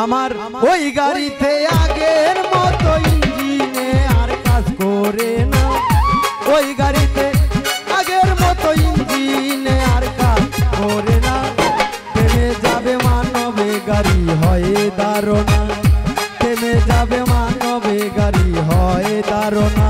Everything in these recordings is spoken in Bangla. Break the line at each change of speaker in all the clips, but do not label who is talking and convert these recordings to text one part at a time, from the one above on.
আমার ওই গাড়িতে আগের মতো ইঞ্জিনে আর কাজ করে না, ওই গাড়িতে আগের মতো ইঞ্জিনে আর কাজ করে না। থেমে যাবে মানবে গাড়ি হয় দারুণা, থেমে যাবে মানবে গাড়ি হয় দারুণা।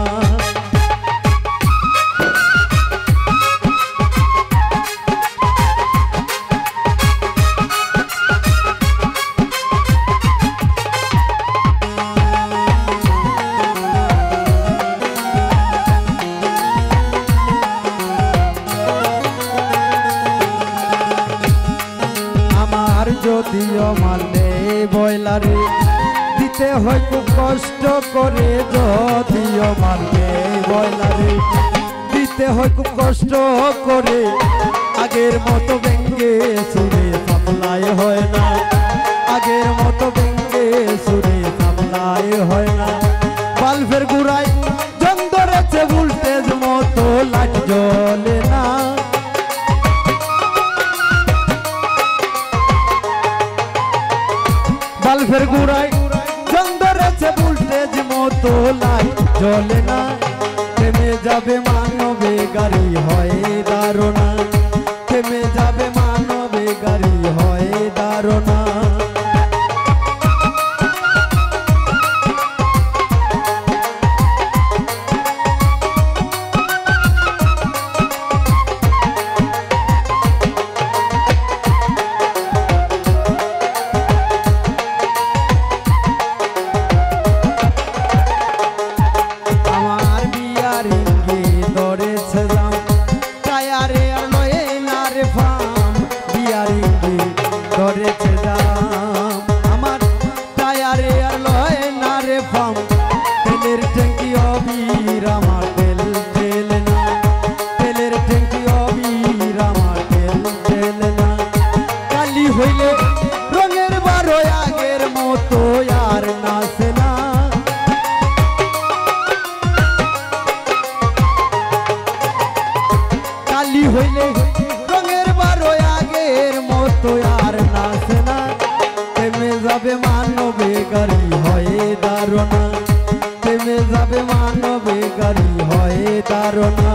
যদিও মারলে বয়লারে দিতে হয় খুব কষ্ট করে, যদিও মারলে বয়লারে দিতে হয় খুব কষ্ট করে। আগের মতো ব্যঙ্গে সুরে সামলায় হয় না, আগের মতো ব্যঙ্গে সুরে সামলায় হয় না। বাল্বের গুড়ায় জং ধরেছে ভোল্টেজ মতো লাইট জ্বলে না, বাল্বের গুড়ায় জং ধরেছে ভোল্টেজ মতো লাইট জ্বলে না। থেমে যাবে মানবে গাড়ি হয় দারুণা, থেমে যাবে মানবে গাড়ি হয় দারুণা। ধরেছে দাম আমার টায়ারে আর লয় না রে ফাম, তেলের ট্যাঙ্কি অবির আমার তেল ঢেলে না, তেলের ট্যাঙ্কি অবির আমার তেল ঢেলে না। কালি হইলে রঙের বারো আগের মতো আর নাচে না, কালি হইলে রঙের বারো আগের মতো আর নাচে না। থেমে যাবে মানবে গাড়ি হয় দারুণা, থেমে যাবে মানবে গাড়ি হয় দারুণা।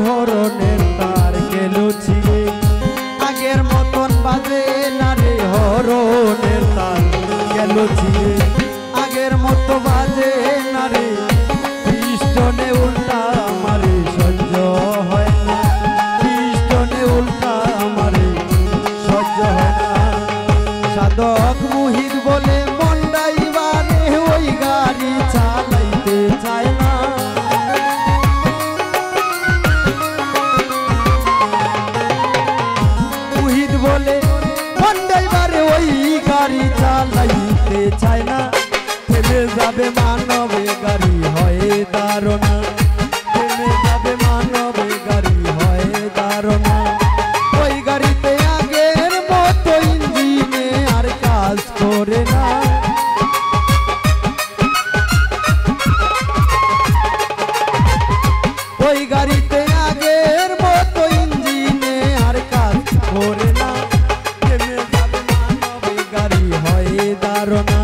হরনের তার গেল ছিঁড়ে আগের মতন বাজে না রে, হরনের তার গেল ছিঁড়ে আগের মতো বাজে না রে। পিস্টনে উল্টা মারে সহ্য হয় না, পিস্টনে উল্টা মারে সহ্য হয় না। সাধক মুহিত বলে মন্ডাইবারে ওই গাড়ি চালাইতে চায় না, বলে মন্ডাইবারে ওই গাড়ি চালাইতে চায় না। থেমে যাবে মানবে গাড়ি হয় দারুণা, থেমে যাবে মানবে গাড়ি হয় দারুণা। ওই গাড়িতে আগের মতো ইঞ্জিনে আর কাজ করে না, ওই গাড়িতে আগের মতো ইঞ্জিনে আর কাজ করে না। থেমে যাবে মানবে গাড়ি হয় দারুণা।